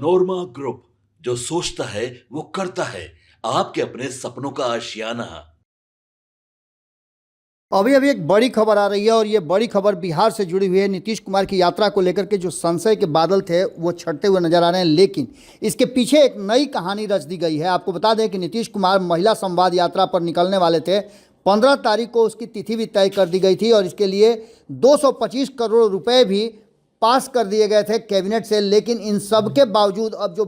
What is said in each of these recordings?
नोरमा group, जो सोचता है वो करता है। आपके अपने सपनों का आशियाना। अभी अभी एक बड़ी खबर आ रही है और ये बड़ी खबर बिहार से जुड़ी हुई है। नीतीश कुमार की यात्रा को लेकर के जो संशय के बादल थे वो छटते हुए नजर आ रहे हैं, लेकिन इसके पीछे एक नई कहानी रच दी गई है। आपको बता दें कि नीतीश कुमार महिला संवाद यात्रा पर निकलने वाले थे। 15 तारीख को उसकी तिथि भी तय कर दी गई थी और इसके लिए 225 करोड़ रुपए भी पास कर दिए गए थे कैबिनेट से। लेकिन इन सब के बावजूद अब जो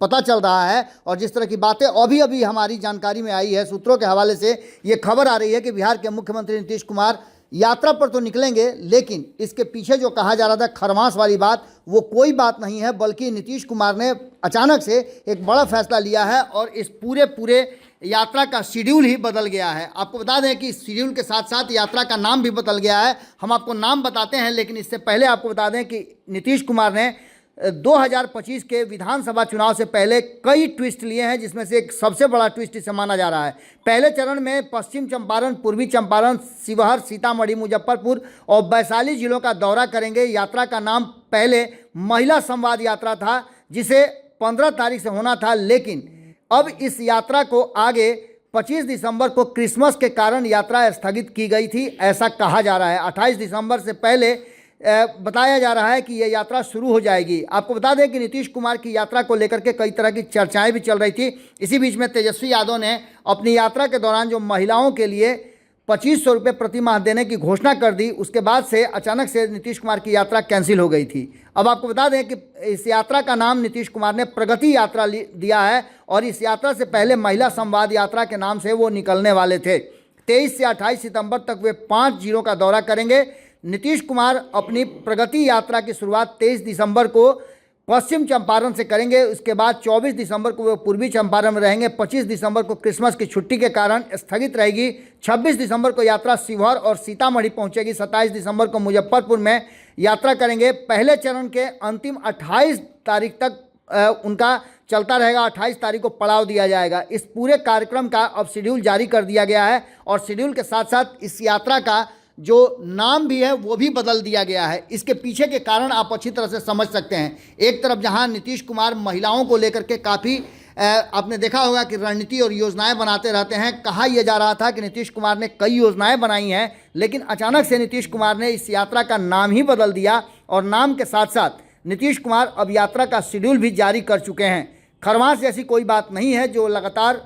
पता चल रहा है और जिस तरह की बातें अभी अभी हमारी जानकारी में आई है सूत्रों के हवाले से, ये खबर आ रही है कि बिहार के मुख्यमंत्री नीतीश कुमार यात्रा पर तो निकलेंगे, लेकिन इसके पीछे जो कहा जा रहा था खरमास वाली बात, वो कोई बात नहीं है, बल्कि नीतीश कुमार ने अचानक से एक बड़ा फैसला लिया है और इस पूरे यात्रा का शेड्यूल ही बदल गया है। आपको बता दें कि शेड्यूल के साथ साथ यात्रा का नाम भी बदल गया है। हम आपको नाम बताते हैं, लेकिन इससे पहले आपको बता दें कि नीतीश कुमार ने 2025 के विधानसभा चुनाव से पहले कई ट्विस्ट लिए हैं, जिसमें से एक सबसे बड़ा ट्विस्ट इसे माना जा रहा है। पहले चरण में पश्चिम चंपारण, पूर्वी चंपारण, शिवहर, सीतामढ़ी, मुजफ्फरपुर और वैशाली जिलों का दौरा करेंगे। यात्रा का नाम पहले महिला संवाद यात्रा था, जिसे 15 तारीख से होना था, लेकिन अब इस यात्रा को आगे 25 दिसंबर को क्रिसमस के कारण यात्रा स्थगित की गई थी, ऐसा कहा जा रहा है। 28 दिसंबर से पहले बताया जा रहा है कि यह यात्रा शुरू हो जाएगी। आपको बता दें कि नीतीश कुमार की यात्रा को लेकर के कई तरह की चर्चाएं भी चल रही थी। इसी बीच में तेजस्वी यादव ने अपनी यात्रा के दौरान जो महिलाओं के लिए 2500 रुपये प्रति माह देने की घोषणा कर दी, उसके बाद से अचानक से नीतीश कुमार की यात्रा कैंसिल हो गई थी। अब आपको बता दें कि इस यात्रा का नाम नीतीश कुमार ने प्रगति यात्रा दिया है और इस यात्रा से पहले महिला संवाद यात्रा के नाम से वो निकलने वाले थे। 23 से 28 सितंबर तक वे 5 जिलों का दौरा करेंगे। नीतीश कुमार अपनी प्रगति यात्रा की शुरुआत 23 दिसंबर को पश्चिम चंपारण से करेंगे। उसके बाद 24 दिसंबर को वे पूर्वी चंपारण में रहेंगे। 25 दिसंबर को क्रिसमस की छुट्टी के कारण स्थगित रहेगी। 26 दिसंबर को यात्रा शिवहर और सीतामढ़ी पहुंचेगी। 27 दिसंबर को मुजफ्फरपुर में यात्रा करेंगे। पहले चरण के अंतिम 28 तारीख तक उनका चलता रहेगा। 28 तारीख को पड़ाव दिया जाएगा। इस पूरे कार्यक्रम का अब शेड्यूल जारी कर दिया गया है और शेड्यूल के साथ साथ इस यात्रा का जो नाम भी है वो भी बदल दिया गया है। इसके पीछे के कारण आप अच्छी तरह से समझ सकते हैं। एक तरफ जहां नीतीश कुमार महिलाओं को लेकर के काफ़ी आपने देखा होगा कि रणनीति और योजनाएं बनाते रहते हैं। कहा यह जा रहा था कि नीतीश कुमार ने कई योजनाएं बनाई हैं, लेकिन अचानक से नीतीश कुमार ने इस यात्रा का नाम ही बदल दिया और नाम के साथ साथ नीतीश कुमार अब यात्रा का शेड्यूल भी जारी कर चुके हैं। खरमास जैसी कोई बात नहीं है, जो लगातार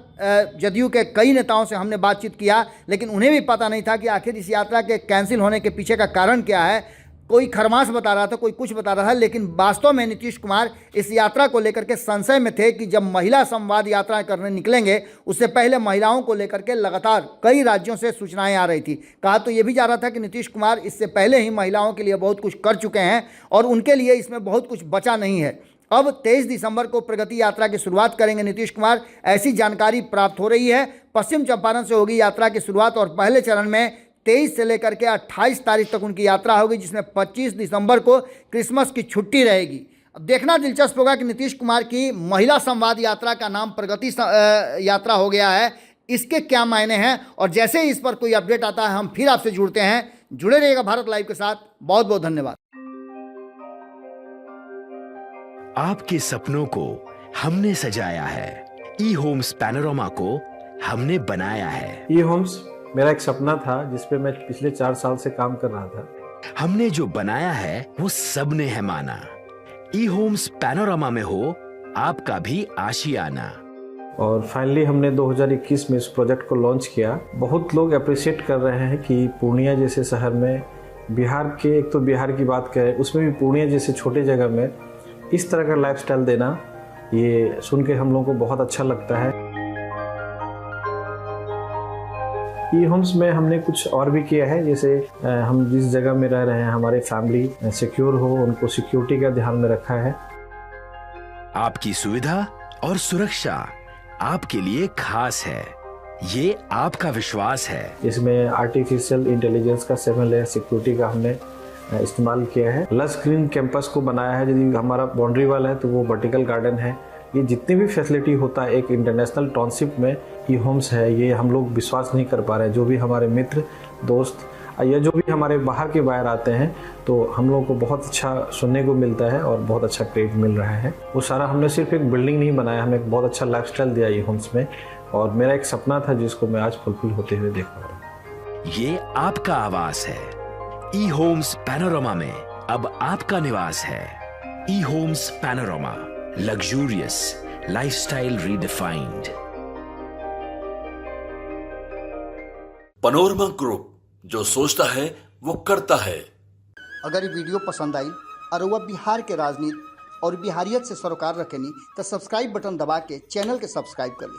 जदयू के कई नेताओं से हमने बातचीत किया, लेकिन उन्हें भी पता नहीं था कि आखिर इस यात्रा के कैंसिल होने के पीछे का कारण क्या है। कोई खरमास बता रहा था, कोई कुछ बता रहा था, लेकिन वास्तव में नीतीश कुमार इस यात्रा को लेकर के संशय में थे कि जब महिला संवाद यात्रा करने निकलेंगे, उससे पहले महिलाओं को लेकर के लगातार कई राज्यों से सूचनाएं आ रही थी। कहा तो ये भी जा रहा था कि नीतीश कुमार इससे पहले ही महिलाओं के लिए बहुत कुछ कर चुके हैं और उनके लिए इसमें बहुत कुछ बचा नहीं है। अब 23 दिसंबर को प्रगति यात्रा की शुरुआत करेंगे नीतीश कुमार, ऐसी जानकारी प्राप्त हो रही है। पश्चिम चंपारण से होगी यात्रा की शुरुआत और पहले चरण में 23 से लेकर के 28 तारीख तक उनकी यात्रा होगी, जिसमें 25 दिसंबर को क्रिसमस की छुट्टी रहेगी। अब देखना दिलचस्प होगा कि नीतीश कुमार की महिला संवाद यात्रा का नाम प्रगति यात्रा हो गया है, इसके क्या मायने हैं। और जैसे ही इस पर कोई अपडेट आता है हम फिर आपसे जुड़ते हैं। जुड़े रहिएगा भारत लाइव के साथ। बहुत बहुत धन्यवाद। आपके सपनों को हमने सजाया है, ई होम्स पैनोरामा को हमने बनाया है। ई होम्स मेरा एक सपना था जिस पे मैं पिछले 4 साल से काम कर रहा था। हमने जो बनाया है वो सबने है माना। ई होम्स पैनोरामा में हो आपका भी आशियाना। और फाइनली हमने 2021 में इस प्रोजेक्ट को लॉन्च किया। बहुत लोग अप्रिशिएट कर रहे हैं कि पूर्णिया जैसे शहर में, बिहार के, एक तो बिहार की बात करें उसमें भी पूर्णिया जैसे छोटे जगह में इस तरह का लाइफस्टाइल देना, ये सुन के हम लोगों को बहुत अच्छा लगता है। ई होम्स में हमने कुछ और भी किया है, जैसे हम जिस जगह में रह रहे हैं हमारे फैमिली सिक्योर हो, उनको सिक्योरिटी का ध्यान में रखा है। आपकी सुविधा और सुरक्षा आपके लिए खास है, ये आपका विश्वास है। इसमें आर्टिफिशियल इंटेलिजेंस का 7 लेयर सिक्योरिटी का हमने इस्तेमाल किया है। लस ग्रीन कैंपस को बनाया है। यदि हमारा बाउंड्री वाल है तो वो वर्टिकल गार्डन है। ये जितनी भी फैसिलिटी होता है एक इंटरनेशनल टाउनशिप में ई होम्स है, ये हम लोग विश्वास नहीं कर पा रहे हैं। जो भी हमारे मित्र दोस्त या जो भी हमारे बाहर के बायर आते हैं तो हम लोगों को बहुत अच्छा सुनने को मिलता है और बहुत अच्छा क्रेडिट मिल रहा है। वो सारा हमने सिर्फ एक बिल्डिंग नहीं बनाया, हमें एक बहुत अच्छा लाइफस्टाइल दिया ई होम्स में, और मेरा एक सपना था जिसको मैं आज फुलफिल होते हुए देख पा रहा हूँ। ये आपका आवास है। ई होम्स पैनोरामा में अब आपका निवास है। E homes Panorama, luxurious lifestyle redefined. Panorama group, जो सोचता है वो करता है। अगर ये वीडियो पसंद आई और वह बिहार के राजनीति और बिहारियत से सरोकार रखेनी तो सब्सक्राइब बटन दबा के चैनल के सब्सक्राइब कर ली।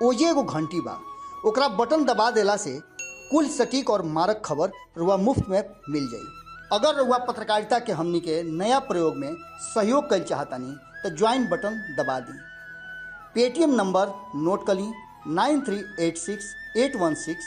ओजे एगो घंटी बा, ओकरा बटन दबा देला से कुल सटीक और मारक खबर रुआ मुफ्त में मिल जाई। अगर रुआ पत्रकारिता के हमनी के नया प्रयोग में सहयोग कर चाहतानी तो ज्वाइन बटन दबा दी। पेटीएम नंबर नोट कर ली 9386816816